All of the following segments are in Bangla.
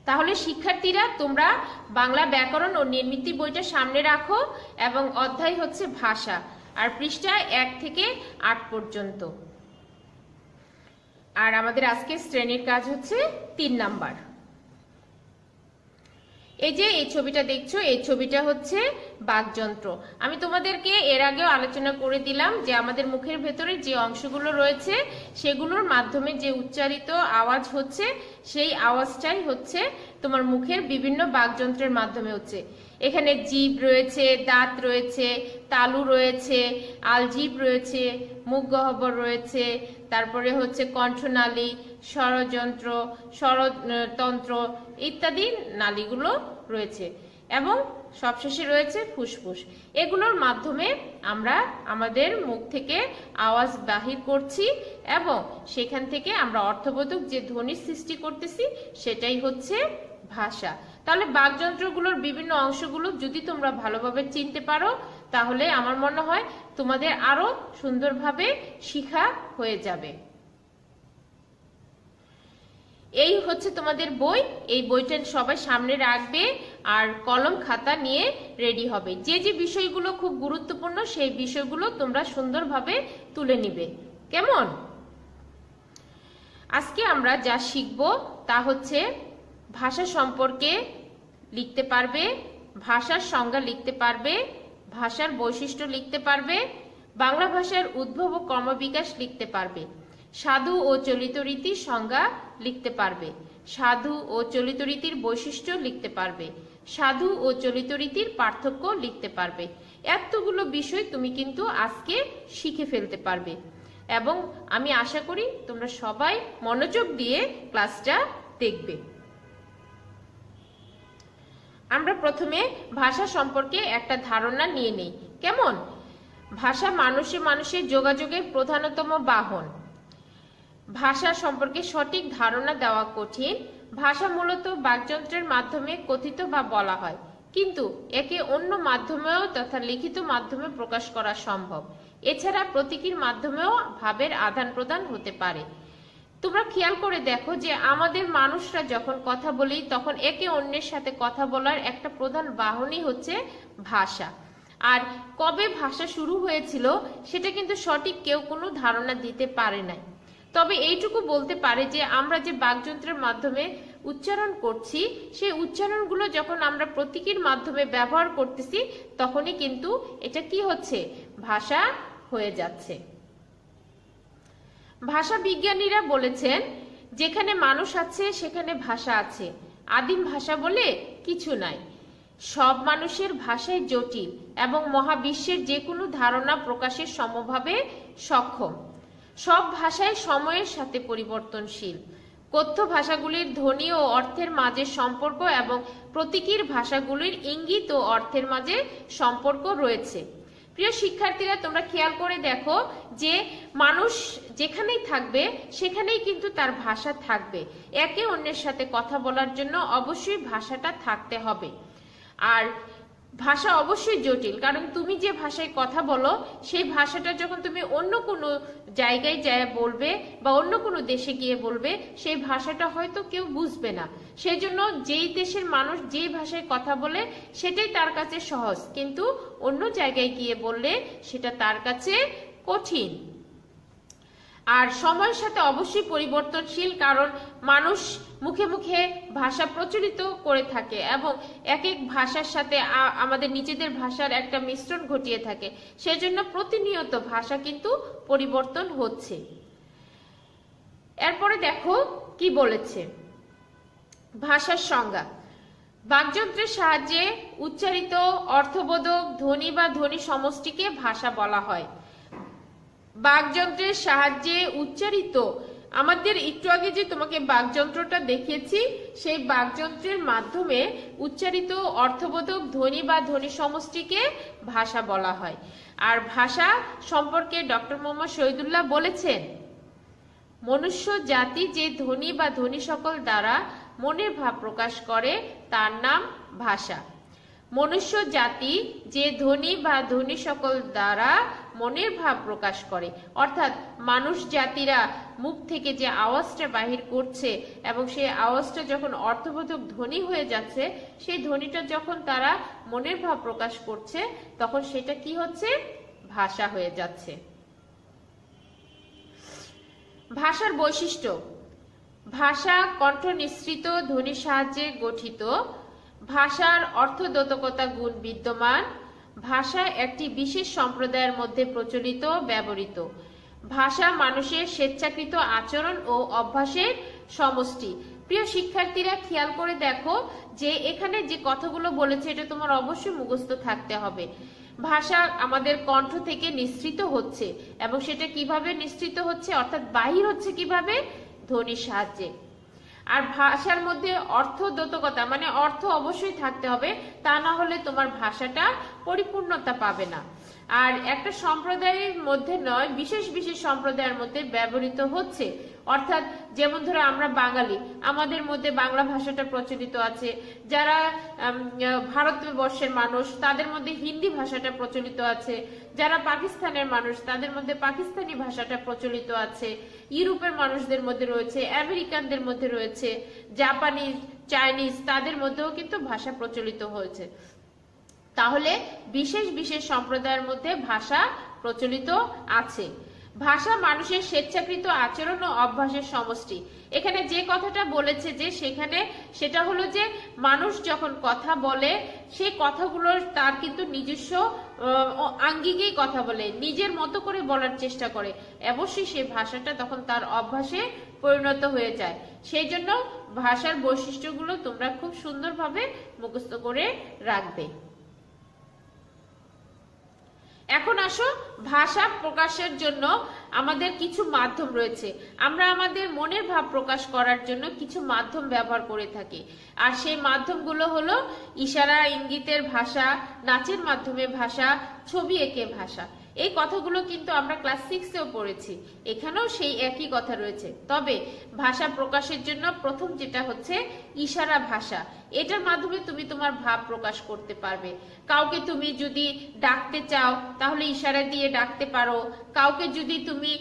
তাহলে শিক্ষার্থীরা তোমরা বাংলা ব্যাকরণ ও নির্মিতি বইটা সামনে রাখো এবং অধ্যায় হচ্ছে ভাষা, আর পৃষ্ঠায় 1 থেকে 8 পর্যন্ত। আর আমাদের আজকের শ্রেণীর কাজ হচ্ছে 3 নাম্বার। এই যে এই ছবিটা দেখছো, এই ছবিটা হচ্ছে বাকযন্ত্র। আমি তোমাদেরকে এর আগেও আলোচনা করে দিলাম যে আমাদের মুখের ভেতরে যে অংশগুলো রয়েছে সেগুলোর মাধ্যমে যে উচ্চারিত আওয়াজ হচ্ছে সেই আওয়াজটাই হচ্ছে তোমার মুখের বিভিন্ন বাকযন্ত্রের মাধ্যমে হচ্ছে। এখানে জিভ রয়েছে, দাঁত রয়েছে, তালু রয়েছে, আলজিভ রয়েছে, মুখ গহ্বর রয়েছে, তারপরে হচ্ছে কণ্ঠনালী, স্বরযন্ত্র, স্বরতন্ত্র ইত্যাদি নালীগুলো রয়েছে এবং সবশেষে রয়েছে ফুসফুস। এগুলোর মাধ্যমে আমরা আমাদের মুখ থেকে আওয়াজ বাহির করছি এবং সেখান থেকে আমরা অর্থবোধক যে ধ্বনির সৃষ্টি করতেছি সেটাই হচ্ছে ভাষা। তাহলে বাকযন্ত্রগুলোর বিভিন্ন অংশগুলো যদি তোমরা ভালোভাবে চিনতে পারো তাহলে আমার মনে হয় তোমাদের আরো সুন্দরভাবে শিখা হয়ে যাবে। এই হচ্ছে তোমাদের বই। এই বইটা সবাই সামনে রাখবে আর কলম খাতা নিয়ে রেডি হবে। যে যে বিষয়গুলো খুব গুরুত্বপূর্ণ সেই বিষয়গুলো তোমরা সুন্দরভাবে তুলে নিবে। কেমন? আজকে আমরা যা শিখব তা হচ্ছে ভাষা সম্পর্কে লিখতে পারবে, ভাষার সংজ্ঞা লিখতে পারবে, ভাষার বৈশিষ্ট্য লিখতে পারবে, বাংলা ভাষার উদ্ভব ও ক্রমবিকাশ লিখতে পারবে, সাধু ও চলিত রীতির সংজ্ঞা লিখতে পারবে, সাধু ও চলিত রীতির বৈশিষ্ট্য লিখতে পারবে, সাধু ও চলিত রীতির পার্থক্য লিখতে পারবে। এতগুলো বিষয় তুমি কিন্তু আজকে শিখে ফেলতে পারবে এবং আমি আশা করি তোমরা সবাই মনোযোগ দিয়ে ক্লাসটা দেখবে। আমরা প্রথমে ভাষা সম্পর্কে একটা ধারণা নিয়ে নেই। কেমন? ভাষা মানুষের যোগাযোগের প্রধানতম বাহন। ভাষা সম্পর্কে সঠিক ধারণা দেওয়া কঠিন। ভাষা মূলত বাকযন্ত্রের মাধ্যমে কথিত বা বলা হয়, কিন্তু একে অন্য মাধ্যমেও তথা লিখিত মাধ্যমে প্রকাশ করা সম্ভব। এছাড়া প্রতীকীর মাধ্যমেও ভাবের আদান প্রদান হতে পারে। তোমরা খেয়াল করে দেখো যে আমাদের মানুষরা যখন কথা বলি তখন একে অন্যের সাথে কথা বলার একটা প্রধান বাহনই হচ্ছে ভাষা। আর কবে ভাষা শুরু হয়েছিল সেটা কিন্তু সঠিক কেউ কোনো ধারণা দিতে পারে নাই। তবে এইটুকু বলতে পারে যে আমরা যে বাকযন্ত্রের মাধ্যমে উচ্চারণ করছি সেই উচ্চারণগুলো যখন আমরা প্রতীকীর মাধ্যমে ব্যবহার করতেছি তখনই কিন্তু এটা কি হচ্ছে? ভাষা হয়ে যাচ্ছে। ভাষা বিজ্ঞানীরা বলেছেন যেখানে মানুষ আছে সেখানে ভাষা আছে, আদিম ভাষা বলে কিছু নাই। সব মানুষের ভাষায় জটিল এবং মহাবিশ্বের যে কোনো ধারণা প্রকাশের সমভাবে সক্ষম। সব ভাষায় সময়ের সাথে পরিবর্তনশীল। কথ্য ভাষাগুলির ধ্বনি ও অর্থের মাঝে সম্পর্ক এবং প্রতীকীর ভাষাগুলির ইঙ্গিত ও অর্থের মাঝে সম্পর্ক রয়েছে। প্রিয় শিক্ষার্থীরা, তোমরা খেয়াল করে দেখো যে মানুষ যেখানেই থাকবে সেখানেই কিন্তু তার ভাষা থাকবে। একে অন্যের সাথে কথা বলার জন্য অবশ্যই ভাষাটা থাকতে হবে। আর ভাষা অবশ্যই জটিল, কারণ তুমি যে ভাষায় কথা বলো সেই ভাষাটা যখন তুমি অন্য কোনো জায়গায় যায় বলবে বা অন্য কোনো দেশে গিয়ে বলবে সেই ভাষাটা হয়তো কেউ বুঝবে না। সেই জন্য যেই দেশের মানুষ যেই ভাষায় কথা বলে সেটাই তার কাছে সহজ, কিন্তু অন্য জায়গায় গিয়ে বললে সেটা তার কাছে কঠিন। আর সময়ের সাথে অবশ্যই পরিবর্তনশীল, কারণ মানুষ মুখে মুখে ভাষা প্রচলিত করে থাকে এবং এক এক ভাষার সাথে আমাদের নিজেদের ভাষার একটা মিশ্রণ ঘটিয়ে থাকে। সেজন্য প্রতিনিয়ত ভাষা কিন্তু পরিবর্তন হচ্ছে। এরপরে দেখো কি বলেছে ভাষার সংজ্ঞা। বাকযন্ত্রের সাহায্যে উচ্চারিত অর্থবোধক ধ্বনি বা ধ্বনি সমষ্টিকে ভাষা বলা হয়। বাকযন্ত্রের সাহায্যে উচ্চারিত, আমাদের একটু আগে যে তোমাকে বাকযন্ত্রটা দেখিয়েছি সেই বাকযন্ত্রের মাধ্যমে উচ্চারিত অর্থবোধক ধ্বনি বা ধ্বনি সমষ্টিকে ভাষা বলা হয়। আর ভাষা সম্পর্কে ডক্টর মোহাম্মদ শহীদুল্লাহ বলেছেন, মনুষ্য জাতি যে ধ্বনি বা ধ্বনি সকল দ্বারা মনের ভাব প্রকাশ করে তার নাম ভাষা। মনুষ্য জাতি যে ধ্বনি বা ধ্বনি সকল দ্বারা মনের ভাব প্রকাশ করে। অর্থাৎ মানুষ জাতিরা মুখ থেকে যে আওয়াজটা বাহির করছে এবং সেই আওয়াজটা যখন অর্থবোধক ধ্বনি হয়ে যাচ্ছে, সেই ধ্বনিটা যখন তারা মনের ভাব প্রকাশ করছে, তখন সেটা কি হচ্ছে? ভাষা হয়ে যাচ্ছে। ভাষার বৈশিষ্ট্য। ভাষা কণ্ঠ নিঃসৃত ধ্বনির সাহায্যে গঠিত। ভাষার অর্থদ্যোতকতা গুণ বিদ্যমান। ভাষা একটি বিশেষ সম্প্রদায়ের মধ্যে প্রচলিত ব্যবহৃত। ভাষা মানুষের স্বেচ্ছাকৃত আচরণ ও অভ্যাসের সমষ্টি। প্রিয় শিক্ষার্থীরা, খেয়াল করে দেখো যে এখানে যে কথাগুলো বলেছে এটা তোমার অবশ্যই মুখস্থ থাকতে হবে। ভাষা আমাদের কণ্ঠ থেকে নিঃসৃত হচ্ছে, এবং সেটা কিভাবে নিঃসৃত হচ্ছে, অর্থাৎ বাহির হচ্ছে কিভাবে? ধ্বনির সাহায্যে। আর ভাষার মধ্যে অর্থদ্যোতকতা, মানে অর্থ অবশ্যই থাকতে হবে, তা না হলে তোমার ভাষাটা পরিপূর্ণতা পাবে না। আর একটা সম্প্রদায়ের মধ্যে নয়, বিশেষ বিশেষ সম্প্রদায়ের মধ্যে ব্যবহৃত হচ্ছে। অর্থাৎ যেমন ধরো আমরা বাঙালি, আমাদের মধ্যে বাংলা ভাষাটা প্রচলিত আছে। যারা ভারতবর্ষের মানুষ, তাদের মধ্যে হিন্দি ভাষাটা প্রচলিত আছে। যারা পাকিস্তানের মানুষ, তাদের মধ্যে পাকিস্তানি ভাষাটা প্রচলিত আছে। ইউরোপের মানুষদের মধ্যে রয়েছে, আমেরিকানদের মধ্যে রয়েছে, জাপানিজ, চাইনিজ, তাদের মধ্যেও কিন্তু ভাষা প্রচলিত হয়েছে। তাহলে বিশেষ বিশেষ সম্প্রদায়ের মধ্যে ভাষা প্রচলিত আছে। ভাষা মানুষের স্বেচ্ছাকৃত আচরণ ও অভ্যাসের সমষ্টি। এখানে যে কথাটা বলেছে যে সেখানে সেটা হলো যে মানুষ যখন কথা বলে, সেই কথাগুলো তার কিন্তু নিজস্ব আঙ্গিকেই কথা বলে, নিজের মতো করে বলার চেষ্টা করে। অবশ্যই সেই ভাষাটা তখন তার অভ্যাসে পরিণত হয়ে যায়। সেই জন্য ভাষার বৈশিষ্ট্যগুলো তোমরা খুব সুন্দরভাবে মুখস্থ করে রাখবে। এখন আসো, ভাষা প্রকাশের জন্য আমাদের কিছু মাধ্যম রয়েছে। আমরা আমাদের মনের ভাব প্রকাশ করার জন্য কিছু মাধ্যম ব্যবহার করে থাকি। আর সেই মাধ্যমগুলো হলো ইশারা ইঙ্গিতের ভাষা, নাচের মাধ্যমে ভাষা, ছবি এঁকে ভাষা। এই কথাগুলো কিন্তু আমরা ক্লাস 6-এও পড়েছি। এখানেও সেই একই কথা রয়েছে। তবে ভাষা প্রকাশের জন্য প্রথম যেটা হচ্ছে ইশারা ভাষা। এটার মাধ্যমে তুমি তোমার ভাব প্রকাশ করতে পারবে। কাউকে তুমি যদি ডাকতে চাও তাহলে ইশারা দিয়ে ডাকতে পারো। কাউকে যদি তুমি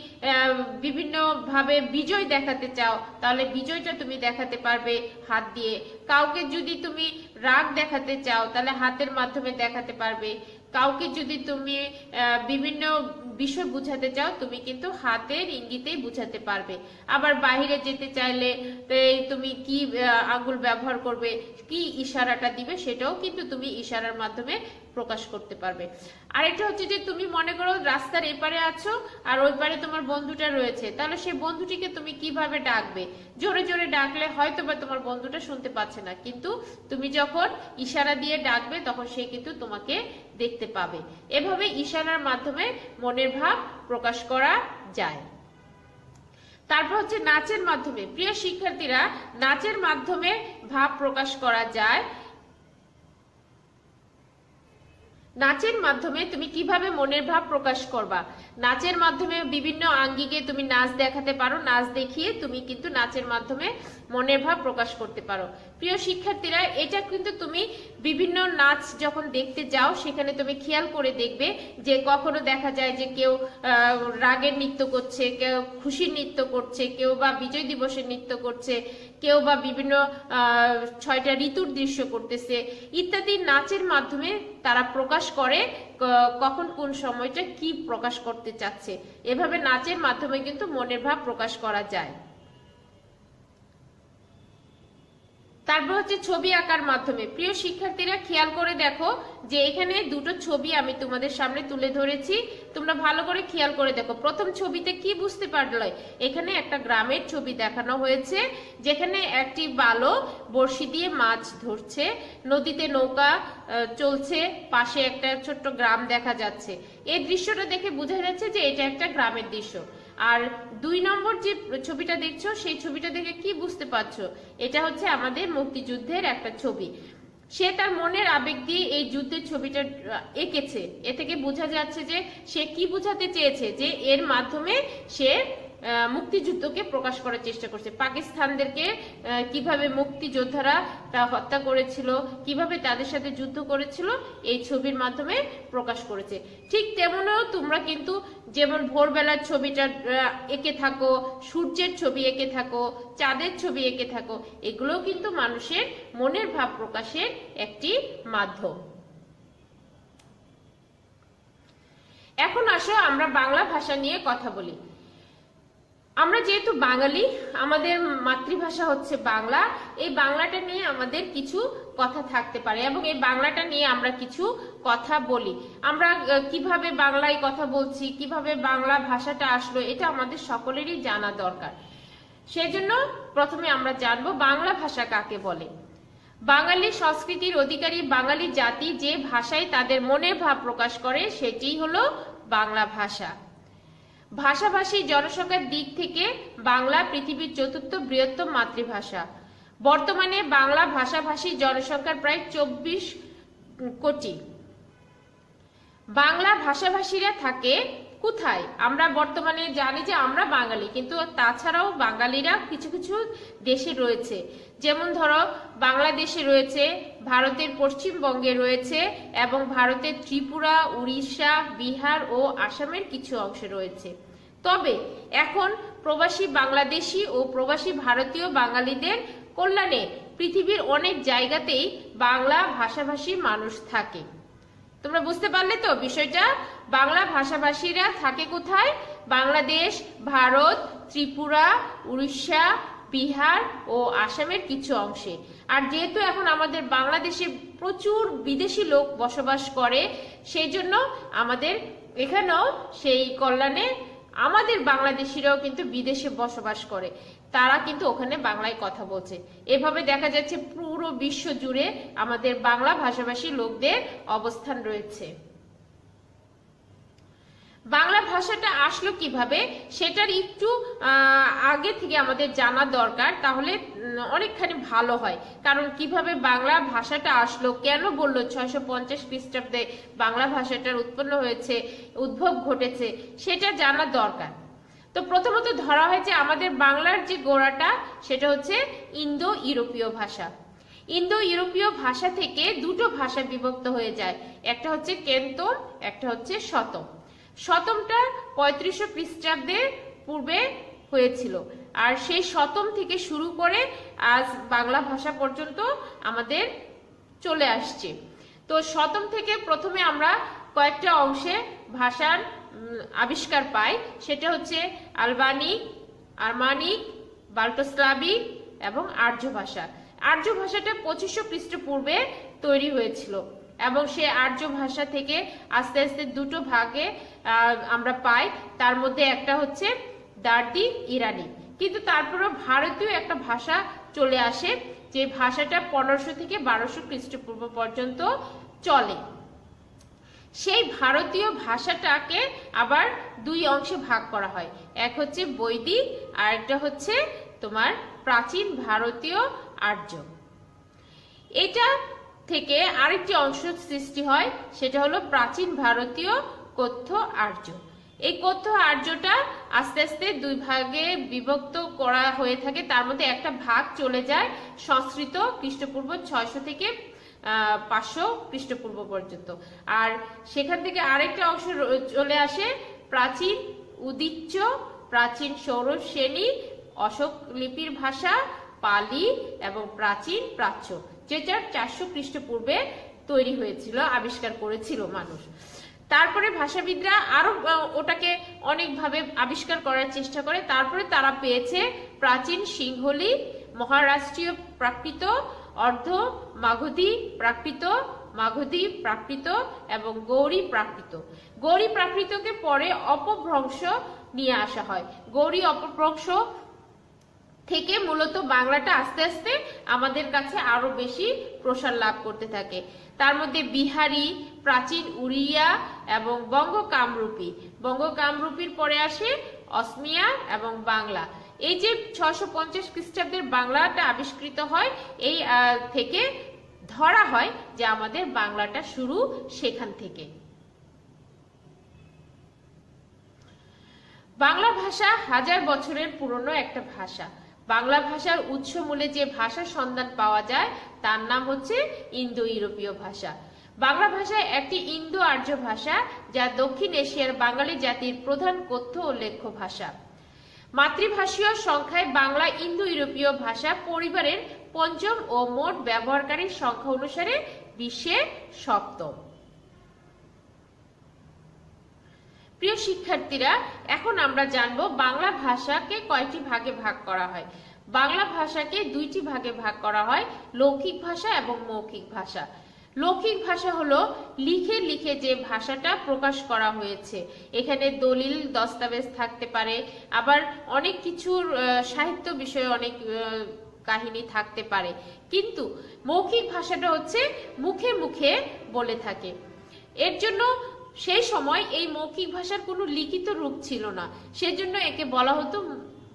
বিভিন্ন ভাবে বিজয় দেখাতে চাও তাহলে বিজয়টা তুমি দেখাতে পারবে হাত দিয়ে। কাউকে যদি তুমি রাগ দেখাতে চাও তাহলে হাতের মাধ্যমে দেখাতে পারবে। কাউকে যদি তুমি বিভিন্ন বিষয় বুঝাতে চাও তুমি কিন্তু হাতের ইঙ্গিতেই বুঝাতে পারবে। আবার বাইরে যেতে চাইলে তুমি কি আঙ্গুল ব্যবহার করবে, কি ইশারাটা দিবে, সেটাও কিন্তু তুমি ইশারার মাধ্যমে প্রকাশ করতে পারবে। আরেকটা হচ্ছে যে তুমি মনে করো রাস্তার এপারে আছো আর ওই পারে তোমার বন্ধুটা রয়েছে, তাহলে সেই বন্ধুটিকে তুমি কিভাবে ডাকবে? জোরে জোরে ডাকলে হয়তো বা তোমার বন্ধুটা শুনতে পাচ্ছে না, কিন্তু তুমি যখন ইশারা দিয়ে ডাকবে তখন সে কিন্তু তোমাকে দেখতে পাবে। এভাবে ইশারার মাধ্যমে মনের ভাব প্রকাশ করা যায়। তারপর হচ্ছে নাচের মাধ্যমে। প্রিয় শিক্ষার্থীরা, নাচের মাধ্যমে ভাব প্রকাশ করা যায়। নাচের মাধ্যমে তুমি কিভাবে মনের ভাব প্রকাশ করবা? নাচের মাধ্যমে বিভিন্ন আঙ্গিকে তুমি নাচ দেখাতে পারো। নাচ দেখিয়ে তুমি কিন্তু নাচের মাধ্যমে মনের ভাব প্রকাশ করতে পারো। প্রিয় শিক্ষার্থীরা, এটা কিন্তু তুমি বিভিন্ন নাচ যখন দেখতে যাও সেখানে তুমি খেয়াল করে দেখবে যে কখনো দেখা যায় যে কেউ রাগের নৃত্য করছে, কেউ খুশির নৃত্য করছে, কেউ বা বিজয় দিবসের নৃত্য করছে, কেউ বা বিভিন্ন 6টা ঋতুর দৃশ্য করতেছে ইত্যাদি। নাচের মাধ্যমে তারা প্রকাশ করে কখন কোন সময়টা কি প্রকাশ করতে চাচ্ছে। এভাবে নাচের মাধ্যমে কিন্তু মনের ভাব প্রকাশ করা যায়। তারপর হচ্ছে ছবি আঁকার মাধ্যমে। প্রিয় শিক্ষার্থীরা, খেয়াল করে দেখো যে এখানে দুটো ছবি আমি তোমাদের সামনে তুলে ধরেছি। তোমরা ভালো করে খেয়াল করে দেখো। প্রথম ছবিতে কি বুঝতে পারলে? এখানে একটা গ্রামের ছবি দেখানো হয়েছে, যেখানে একটি বালক বড়শি দিয়ে মাছ ধরছে, নদীতে নৌকা চলছে, পাশে একটা ছোট্ট গ্রাম দেখা যাচ্ছে। এই দৃশ্যটা দেখে বোঝা যাচ্ছে যে এটা একটা গ্রামের দৃশ্য। আর 2 নম্বর যে ছবিটা দেখছো সেই ছবিটা দেখে কি বুঝতে পারছো? এটা হচ্ছে আমাদের মুক্তিযুদ্ধের একটা ছবি। সে তার মনের আবেগ দিয়ে এই যুদ্ধের ছবিটা এঁকেছে। এ থেকে বোঝা যাচ্ছে যে সে কি বোঝাতে চেয়েছে, যে এর মাধ্যমে সে মুক্তিযুদ্ধকে প্রকাশ করার চেষ্টা করছে। পাকিস্তানদেরকে কিভাবে মুক্তিযোদ্ধারা হত্যা করেছিল, কিভাবে তাদের সাথে যুদ্ধ করেছিল, এই ছবির মাধ্যমে প্রকাশ করেছে। ঠিক তেমনও তোমরা কিন্তু যেমন ভোরবেলার ছবিটা এঁকে থাকো, সূর্যের ছবি এঁকে থাকো, চাঁদের ছবি এঁকে থাকো, এগুলোও কিন্তু মানুষের মনের ভাব প্রকাশের একটি মাধ্যম। এখন আসো আমরা বাংলা ভাষা নিয়ে কথা বলি। আমরা যেহেতু বাঙালি, আমাদের মাতৃভাষা হচ্ছে বাংলা, এই বাংলাটা নিয়ে আমাদের কিছু কথা থাকতে পারে এবং এই বাংলাটা নিয়ে আমরা কিছু কথা বলি। আমরা কিভাবে বাংলায় কথা বলছি, কিভাবে বাংলা ভাষাটা আসলো, এটা আমাদের সকলেরই জানা দরকার। সেজন্য প্রথমে আমরা জানবো বাংলা ভাষা কাকে বলে। বাঙালি সংস্কৃতির অধিকারী বাঙালি জাতি যে ভাষায় তাদের মনের ভাব প্রকাশ করে সেটি হলো বাংলা ভাষা। ভাষাভাষী জনসংখ্যার দিক থেকে বাংলা পৃথিবীর চতুর্থ বৃহত্তম মাতৃভাষা। বর্তমানে বাংলা ভাষাভাষী জনসংখ্যার প্রায় 24 কোটি। বাংলা ভাষাভাষীরা থাকে কোথায়? আমরা বর্তমানে জানি যে আমরা বাঙালি, কিন্তু তাছাড়াও বাঙালিরা কিছু কিছু দেশে রয়েছে। যেমন ধরো বাংলাদেশে রয়েছে, ভারতের পশ্চিমবঙ্গে রয়েছে এবং ভারতের ত্রিপুরা, উড়িষ্যা, বিহার ও আসামের কিছু অংশে রয়েছে। তবে এখন প্রবাসী বাংলাদেশি ও প্রবাসী ভারতীয় বাঙালিদের কল্যাণে পৃথিবীর অনেক জায়গাতেই বাংলা ভাষাভাষী মানুষ থাকে। তোমরা বুঝতে পারলে তো বিষয়টা? বাংলা ভাষাভাষীরা থাকে কোথায়? বাংলাদেশ, ভারত, ত্রিপুরা, উড়িষ্যা, বিহার ও আসামের কিছু অংশে। আর যেহেতু এখন আমাদের বাংলাদেশে প্রচুর বিদেশি লোক বসবাস করে, সেই জন্য আমাদের এখানেও সেই কল্যাণে আমাদের বাংলাদেশিরাও কিন্তু বিদেশে বসবাস করে, তারা কিন্তু ওখানে বাংলায় কথা বলছে। এভাবে দেখা যাচ্ছে পুরো বিশ্ব জুড়ে আমাদের বাংলা ভাষাভাষী লোকদের অবস্থান রয়েছে। বাংলা ভাষাটা আসলো কিভাবে সেটার একটু আগে থেকে আমাদের জানা দরকার, তাহলে অনেকখানি ভালো হয়। কারণ কিভাবে বাংলা ভাষাটা আসলো, কেন বললো 650 খ্রিস্টাব্দে বাংলা ভাষাটার উৎপন্ন হয়েছে, উদ্ভব ঘটেছে, সেটা জানা দরকার। তো প্রথমত ধরা হয় যে আমাদের বাংলার যে গোড়াটা সেটা হচ্ছে ইন্দো ইউরোপীয় ভাষা। ইন্দো ইউরোপীয় ভাষা থেকে দুটো ভাষা বিভক্ত হয়ে যায়, একটা হচ্ছে কেন্তম, একটা হচ্ছে শতম। শতমটা 3500 খ্রিস্টাব্দের পূর্বে হয়েছিল, আর সেই শতম থেকে শুরু করে আজ বাংলা ভাষা পর্যন্ত আমাদের চলে আসছে। তো শতম থেকে প্রথমে আমরা কয়েকটা অংশে ভাষার আবিষ্কার পাই, সেটা হচ্ছে আলবানিক, আর্মানিক, বাল্টোস্লাভিক এবং আর্য ভাষা। আর্য ভাষাটা 2500 খ্রিস্টপূর্বে তৈরি হয়েছিল এবং সে আর্য ভাষা থেকে আস্তে আস্তে দুটো ভাগে আমরা পাই। তার মধ্যে একটা হচ্ছে দার্দি ইরানি, কিন্তু তারপরেও ভারতীয় একটা ভাষা চলে আসে, যে ভাষাটা 1500 থেকে 1200 খ্রিস্টপূর্ব পর্যন্ত চলে। সেই ভারতীয় ভাষাটাকে আবার দুই অংশে ভাগ করা হয়, এক হচ্ছে বৈদিক আর একটা হচ্ছে তোমার প্রাচীন ভারতীয় আর্য। এটা থেকে আরেকটি অংশ সৃষ্টি হয়, সেটা হলো প্রাচীন ভারতীয় কথ্য আর্য। এই কথ্য আর্যটা আস্তে আস্তে দুই ভাগে বিভক্ত করা হয়ে থাকে। তার মধ্যে একটা ভাগ চলে যায় সংস্কৃত খ্রিস্টপূর্ব 600 থেকে 500 খ্রিস্টপূর্ব পর্যন্ত, আর সেখান থেকে আরেকটা অংশ চলে আসে প্রাচীন উদিচ্য, প্রাচীন সৌরভ শ্রেণী, অশোক লিপির ভাষা, পালি এবং প্রাচীন প্রাচ্য, যেটা 400 খ্রিস্টপূর্বে তৈরি হয়েছিল, আবিষ্কার করেছিল মানুষ। তারপরে ভাষাবিদরা আরো ওটাকে অনেকভাবে আবিষ্কার করার চেষ্টা করে, তারপরে তারা পেয়েছে প্রাচীন সিংহলি, মহারাষ্ট্রীয় প্রাকৃত, অর্ধ মাগধী প্রাকৃত, মাগধী প্রাকৃত এবং গৌরী প্রাকৃত। গৌরী প্রাকৃতকে পরে অপভ্রংশ নিয়ে আসা হয়। গৌরী অপভ্রংশ থেকে মূলত বাংলাটা আস্তে আস্তে আমাদের কাছে আরো বেশি প্রসার লাভ করতে থাকে। তার মধ্যে বিহারি, প্রাচীন উড়িয়া এবং বঙ্গ কামরূপী। বঙ্গ কামরূপীর পরে আসে অসমিয়া এবং বাংলা। এই যে 650 খ্রিস্টাব্দের বাংলাটা আবিষ্কৃত হয়, এই থেকে ধরা হয় যে আমাদের বাংলাটা শুরু সেখান থেকে। বাংলা ভাষা হাজার বছরের পুরনো একটা ভাষা। বাংলা ভাষার উৎসমূলে যে ভাষার সন্ধান পাওয়া যায় তার নাম হচ্ছে ইন্দো ইউরোপীয় ভাষা। বাংলা ভাষা একটি ইন্দো আর্য ভাষা, যা দক্ষিণ এশিয়ার বাঙালি জাতির প্রধান কথ্য ও লেখ্য ভাষা। মাতৃভাষীয় সংখ্যায় বাংলা ইন্দো ইউরোপীয় ভাষা পরিবারের পঞ্চম ও মোট ব্যবহারকারীর সংখ্যা অনুসারে বিশ্বে সপ্তম। প্রিয় শিক্ষার্থীরা, এখন আমরা জানবো বাংলা ভাষাকে কয়টি ভাগে ভাগ করা হয়। বাংলা ভাষাকে দুইটি ভাগে ভাগ করা হয়, লৌকিক ভাষা এবং মৌখিক ভাষা। লৌকিক ভাষা হলো লিখে লিখে যে ভাষাটা প্রকাশ করা হয়েছে। এখানে দলিল দস্তাবেজ থাকতে পারে, আবার অনেক কিছুর সাহিত্য বিষয়ে অনেক কাহিনী থাকতে পারে। কিন্তু মৌখিক ভাষাটা হচ্ছে মুখে মুখে বলে থাকে। এর জন্য সেই সময় এই মৌখিক ভাষার কোনো লিখিত রূপ ছিল না, সেজন্য একে বলা হতো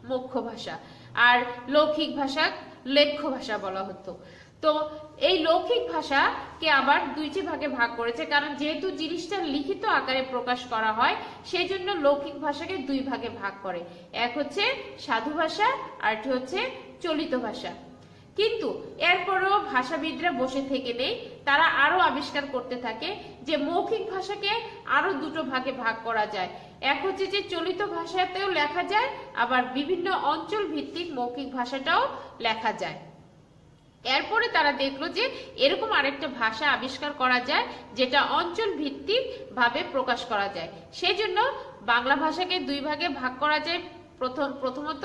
মুখ্য ভাষা, আর লৌকিক ভাষা লেখ্য ভাষা বলা হতো। তো এই লৌকিক ভাষাকে আবার দুইটি ভাগে ভাগ করেছে, কারণ যেহেতু জিনিসটা লিখিত আকারে প্রকাশ করা হয় সেই জন্য লৌকিক ভাষাকে দুই ভাগে ভাগ করে। এক হচ্ছে সাধু ভাষা, আরটি হচ্ছে চলিত ভাষা। কিন্তু এরপরেও ভাষাবিদরা বসে থেকে নেই, তারা আরো আবিষ্কার করতে থাকে যে মৌখিক ভাষাকে আরো দুটো ভাগে ভাগ করা যায়। এক হচ্ছে যে চলিত ভাষাতেও লেখা যায়, আবার বিভিন্ন অঞ্চল ভিত্তিক মৌখিক ভাষাটাও লেখা যায়। এরপরে তারা দেখলো যে এরকম আরেকটা ভাষা আবিষ্কার করা যায় যেটা অঞ্চল ভিত্তিক ভাবে প্রকাশ করা যায়। সেজন্য বাংলা ভাষাকে দুই ভাগে ভাগ করা যায়, প্রথমত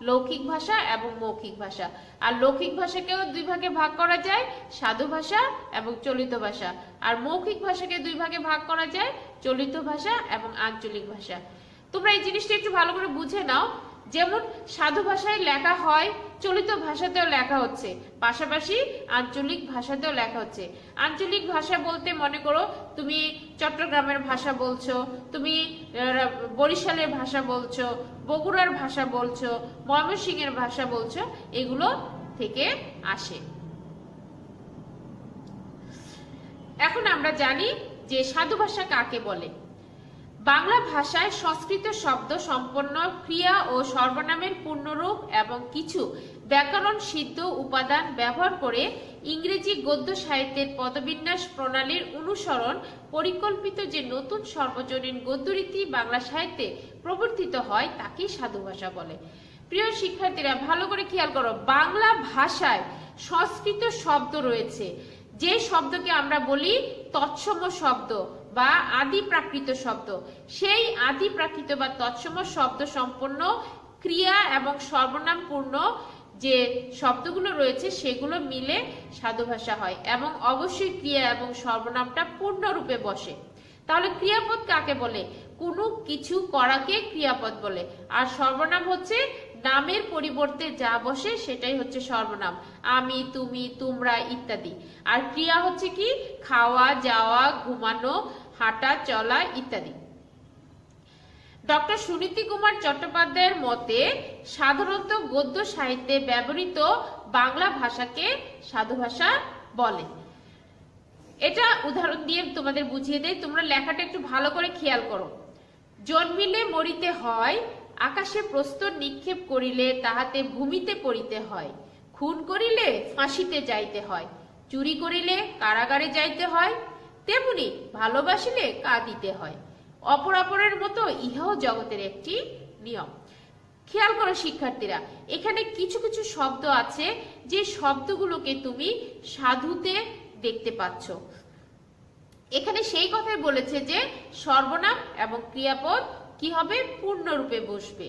লৌকিক ভাষা এবং মৌখিক ভাষা। আর লৌকিক ভাষাকেও দুই ভাগে ভাগ করা যায়, সাধু ভাষা এবং চলিত ভাষা। আর মৌখিক ভাষাকে দুই ভাগে ভাগ করা যায়, চলিত ভাষা এবং আঞ্চলিক ভাষা। তোমরা এই জিনিসটা একটু ভালো করে বুঝে নাও। যেমন সাধু ভাষায় লেখা হয়, চলিত ভাষাতেও লেখা হচ্ছে, পাশাপাশি আঞ্চলিক ভাষাতেও লেখা হচ্ছে। আঞ্চলিক ভাষা বলতে মনে করো তুমি চট্টগ্রামের ভাষা বলছো, তুমি বরিশালের ভাষা বলছো, বগুড়ার ভাষা বলছো, ময়মনসিংহের ভাষা বলছো, এগুলো থেকে আসে। এখন আমরা জানি যে সাধু ভাষা কাকে বলে। বাংলা ভাষায় সংস্কৃত শব্দ সম্পন্ন ক্রিয়া ও সর্বনামের পূর্ণরূপ এবং কিছু ব্যাকরণ সিদ্ধ উপাদান ব্যবহার করে ইংরেজি গদ্য সাহিত্যের পদবিন্যাস প্রণালীর অনুসরণ পরিকল্পিত যে নতুন সর্বজনীন গদ্যরীতি বাংলা সাহিত্যে প্রবর্তিত হয় তাকেই সাধু ভাষা বলে। প্রিয় শিক্ষার্থীরা, ভালো করে খেয়াল করো, বাংলা ভাষায় সংস্কৃত শব্দ রয়েছে, যে শব্দকে আমরা বলি তৎসম শব্দ বা আদি প্রাকৃত শব্দ। সেই আদি প্রাকৃত বা তৎসম শব্দ সম্পন্ন ক্রিয়া এবং সর্বনাম পূর্ণ যে শব্দগুলো রয়েছে সেগুলো মিলে সাধু ভাষা হয়, এবং অবশ্যই ক্রিয়া এবং সর্বনামটা পূর্ণরূপে বসে। তাহলে ক্রিয়াপদ কাকে বলে? কোনো কিছু করাকে ক্রিয়াপদ বলে। আর সর্বনাম হচ্ছে নামের পরিবর্তে যা বসে সেটাই হচ্ছে সর্বনাম, আমি, তুমি, তোমরা ইত্যাদি। আর ক্রিয়া হচ্ছে কি? খাওয়া, যাওয়া, ঘুমানো, হাঁটা, চলা ইত্যাদি। ডক্টর সুনীতি কুমার চট্টোপাধ্যায়ের মতে সাধারণত গদ্য সাহিত্যে ব্যবহৃত বাংলা ভাষাকে সাধু ভাষা বলে। এটা উদাহরণ দিয়ে তোমাদের বুঝিয়ে দেয়, তোমরা লেখাটা একটু ভালো করে খেয়াল করো। জন্মিলে মরিতে হয়, আকাশে প্রস্তর নিক্ষেপ করিলে তাহাতে ভূমিতে পড়িতে হয়, খুন করিলে ফাঁসিতে যাইতে হয়, চুরি করিলে কারাগারে যাইতে হয়, তেমনি ভালোবাসিলে কাঁদিতে হয়। অপরাপরের মতো ইহাও জগতের একটি নিয়ম। খেয়াল করো শিক্ষার্থীরা, এখানে কিছু কিছু শব্দ আছে যে শব্দগুলোকে তুমি সাধুতে দেখতে পাচ্ছ। এখানে সেই কথাই বলেছে যে সর্বনাম এবং ক্রিয়াপদ কি হবে? পূর্ণরূপে বসবে।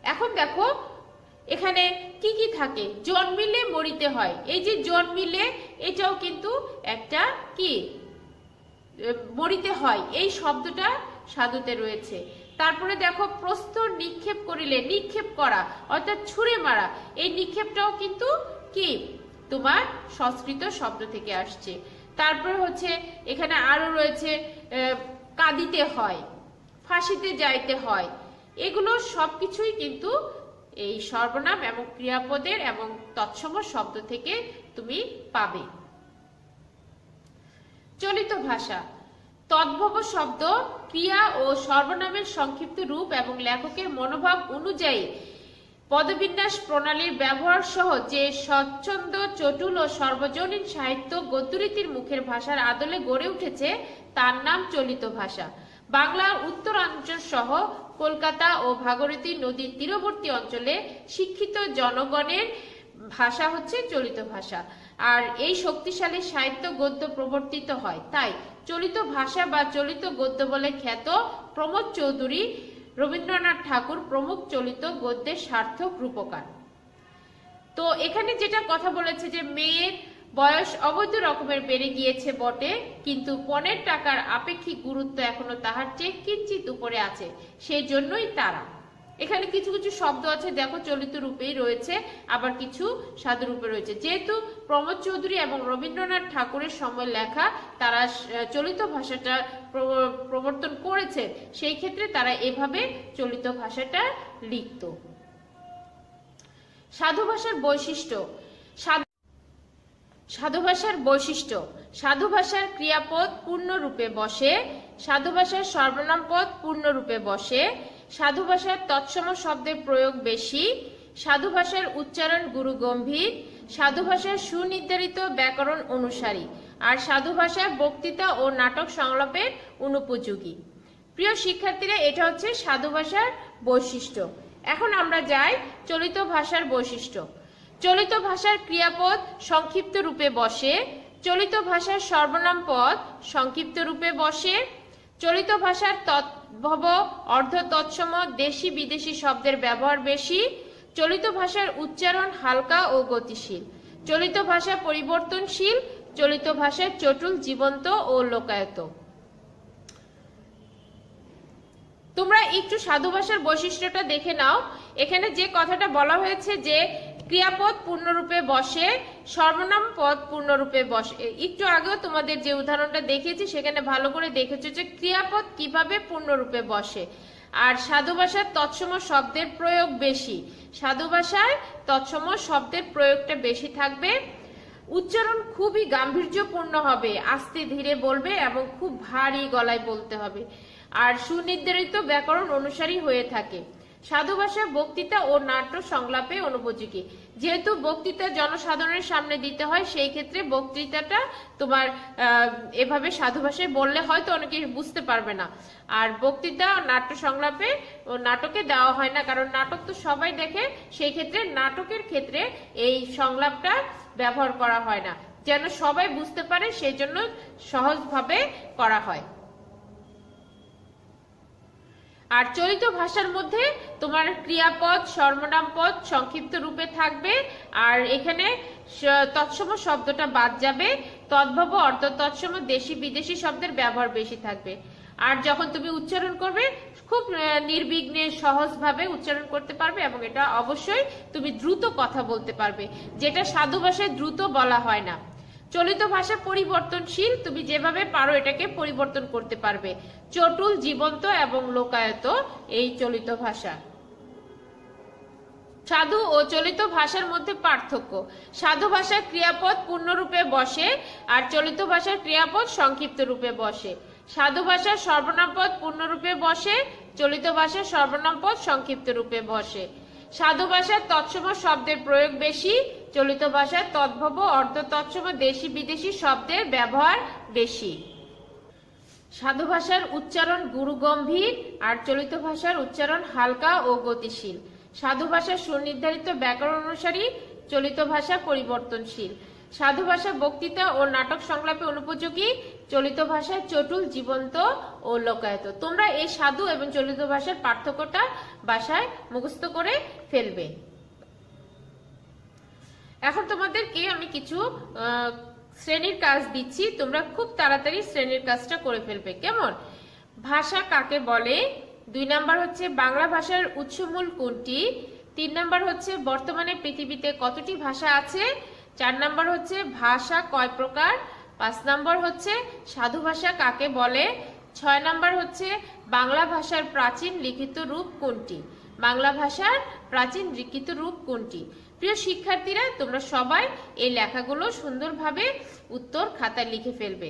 এখন দেখো এখানে কি কি থাকে? জন্মিলে মরিতে হয়, এই যে জন্মিলে এটাও কিন্তু একটা কি? মরিতে হয়, এই শব্দটা সাধুতে রয়েছে। তারপরে দেখো প্রস্তর নিক্ষেপ করিলে, নিক্ষেপ করা অর্থাৎ ছুঁড়ে মারা, এই নিক্ষেপটাও কিন্তু কি? তোমার সংস্কৃত শব্দ থেকে আসছে। তারপরে হচ্ছে এখানে আরো রয়েছে কাঁদিতে হয়, ফাঁসিতে যাইতে হয়, এগুলো সবকিছুই কিন্তু এই সর্বনাম এবং ক্রিয়াপদের এবং তৎসম শব্দ থেকে তুমি পাবে। চলিত ভাষা, তদ্ভব শব্দ ক্রিয়া ও সর্বনামের সংক্ষিপ্ত রূপ এবং লেখকের মনোভাব অনুযায়ী পদবিন্যাস প্রণালীর ব্যবহার সহ যে স্বচ্ছন্দ, চটুল ও সর্বজনীন সাহিত্য গদ্যরীতির মুখের ভাষার আদলে গড়ে উঠেছে তার নাম চলিত ভাষা। বাংলার উত্তরাঞ্চল সহ কলকাতা ও ভাগীরথী নদীর তীরবর্তী অঞ্চলে শিক্ষিত জনগণের ভাষা হচ্ছে চলিত ভাষা। আর এই শক্তিশালী সাহিত্য গদ্য প্রবর্তিত হয়, তাই চলিত ভাষা বা চলিত গদ্য বলে খ্যাত প্রমোদ চৌধুরী, রবীন্দ্রনাথ ঠাকুর প্রমুখ চলিত গদ্যের সার্থক রূপকার। তো এখানে যেটা কথা বলেছে যে মেয়ের বয়স অবৈধ রকমের বেড়ে গিয়েছে বটে, কিন্তু পণের টাকার আপেক্ষিক গুরুত্ব এখনো তাহার চেয়ে কিঞ্চিত উপরে আছে, সেই জন্যই তারা। এখানে কিছু কিছু শব্দ আছে দেখো চলিত রূপেই রয়েছে, আবার কিছু সাধু রূপে রয়েছে। যেহেতু প্রমোদ চৌধুরী এবং রবীন্দ্রনাথ ঠাকুরের সময় লেখা, তারা চলিত ভাষাটা প্রবর্তন করেছে, সেই ক্ষেত্রে তারা এভাবে চলিত ভাষাটা লিখত। সাধু ভাষার বৈশিষ্ট্য। সাধু ভাষার বৈশিষ্ট্য: সাধু ভাষার ক্রিয়াপদ পূর্ণ রূপে বসে, সাধু ভাষার সর্বনাম পদ পূর্ণ রূপে বসে, সাধু ভাষার তৎসম শব্দের প্রয়োগ বেশি, সাধু ভাষার উচ্চারণ গুরু গম্ভীর, সাধু ভাষার সুনির্ধারিত ব্যাকরণ অনুসারী, আর সাধু ভাষার বক্তৃতা ও নাটক সংলাপের অনুপযোগী। প্রিয় শিক্ষার্থীরা, এটা হচ্ছে সাধু ভাষার বৈশিষ্ট্য। এখন আমরা যাই চলিত ভাষার বৈশিষ্ট্য। চলিত ভাষার ক্রিয়াপদ সংক্ষিপ্ত রূপে বসে, চলিত ভাষার সর্বনাম পদ সংক্ষিপ্ত রূপে বসে, চলিত ভাষার তদ্ভব, অর্ধ তৎসম, দেশি বিদেশি শব্দের ব্যবহার বেশি, চলিত ভাষার উচ্চারণ হালকা ও গতিশীল, চলিত ভাষা পরিবর্তনশীল, চলিত ভাষার চটুল, জীবন্ত ও লোকায়ত। তোমরা একটু সাধু ভাষার বৈশিষ্ট্যটা দেখে নাও। এখানে যে কথাটা বলা হয়েছে যে ক্রিয়াপদ পূর্ণরূপে বসে, সর্বনাম পদ পূর্ণরূপে বসে। একটু আগেও তোমাদের যে উদাহরণটা দেখিয়েছি সেখানে ভালো করে দেখেছো যে ক্রিয়াপদ কিভাবে পূর্ণরূপে বসে। আর সাধু ভাষার তৎসম শব্দের প্রয়োগ বেশি, সাধু ভাষায় তৎসম শব্দের প্রয়োগটা বেশি থাকবে। উচ্চারণ খুবই গাম্ভীর্যপূর্ণ হবে, আস্তে ধীরে বলবে এবং খুব ভারী গলায় বলতে হবে। আর সুনির্ধারিত ব্যাকরণ অনুসারী হয়ে থাকে। সাধু ভাষা বক্তৃতা ও নাট্য সংলাপে অনুপযোগী। যেহেতু বক্তৃতা জনসাধারণের সামনে দিতে হয়, সেই ক্ষেত্রে বক্তৃতাটা তোমার এভাবে সাধু ভাষায় বললে হয়তো অনেকে বুঝতে পারবে না। আর বক্তৃতা নাট্য সংলাপে ও নাটকে দেওয়া হয় না, কারণ নাটক তো সবাই দেখে, সেই ক্ষেত্রে নাটকের ক্ষেত্রে এই সংলাপটা ব্যবহার করা হয় না, যেন সবাই বুঝতে পারে, সেই জন্য সহজভাবে করা হয়। আর চলিত ভাষার মধ্যে তোমার ক্রিয়াপদ, সর্বনাম পদ সংক্ষিপ্ত রূপে থাকবে, আর এখানে তৎসম শব্দটা বাদ যাবে, তদ্ভব, অর্ধ তৎসম, দেশি বিদেশি শব্দের ব্যবহার বেশি থাকবে। আর যখন তুমি উচ্চারণ করবে খুব নির্বিঘ্নে সহজভাবে উচ্চারণ করতে পারবে, এবং এটা অবশ্যই তুমি দ্রুত কথা বলতে পারবে, যেটা সাধু ভাষায় দ্রুত বলা হয় না। চলিত ভাষা পরিবর্তনশীল, তুমি যেভাবে পারো এটাকে পরিবর্তন করতে পারবে। চটুল, জীবন্ত এবং লোকায়ত এই চলিত ভাষা। সাধু ও চলিত ভাষার মধ্যে পার্থক্য: সাধু ভাষার ক্রিয়াপদ পূর্ণরূপে বসে, আর চলিত ভাষার ক্রিয়াপদ সংক্ষিপ্ত রূপে বসে। সাধু ভাষার সর্বনাম পদ পূর্ণরূপে বসে, চলিত ভাষার সর্বনাম পদ সংক্ষিপ্ত রূপে বসে। সাধু ভাষার তৎসম শব্দের প্রয়োগ বেশি, চলিত ভাষার তদ্ভব, অর্ধ তৎসম, দেশি বিদেশি শব্দের ব্যবহার বেশি। সাধু ভাষার উচ্চারণ গুরু গম্ভীর, আর চলিত ভাষার উচ্চারণ হালকা ও গতিশীল। সাধু ভাষার সুনির্ধারিত ব্যাকরণ অনুসারী, চলিত ভাষা পরিবর্তনশীল। সাধু ভাষা বক্তৃতা ও নাটক সংলাপে অনুপযোগী, চলিত ভাষায় চটুল, জীবন্ত ও লোকায়ত। তোমরা এই সাধু এবং চলিত ভাষার পার্থক্যটা বাসায় মুখস্থ করে ফেলবে। এখন তোমাদেরকে আমি কিছু শ্রেণীর কাজ দিচ্ছি, তোমরা খুব তাড়াতাড়ি শ্রেণীর কাজটা করে ফেলবে, কেমন? ভাষা কাকে বলে? 2 নাম্বার হচ্ছে বাংলা ভাষার উৎসমূল কোনটি? 3 নাম্বার হচ্ছে বর্তমানে পৃথিবীতে কতটি ভাষা আছে? 4 নাম্বার হচ্ছে ভাষা কয় প্রকার? 5 নাম্বার হচ্ছে সাধু ভাষা কাকে বলে? 6 নাম্বার হচ্ছে বাংলা ভাষার প্রাচীন লিখিত রূপ কোনটি? বাংলা ভাষার প্রাচীন লিখিত রূপ কোনটি? প্রিয় শিক্ষার্থীরা, তোমরা সবাই এই লেখাগুলো সুন্দরভাবে উত্তর খাতায় লিখে ফেলবে।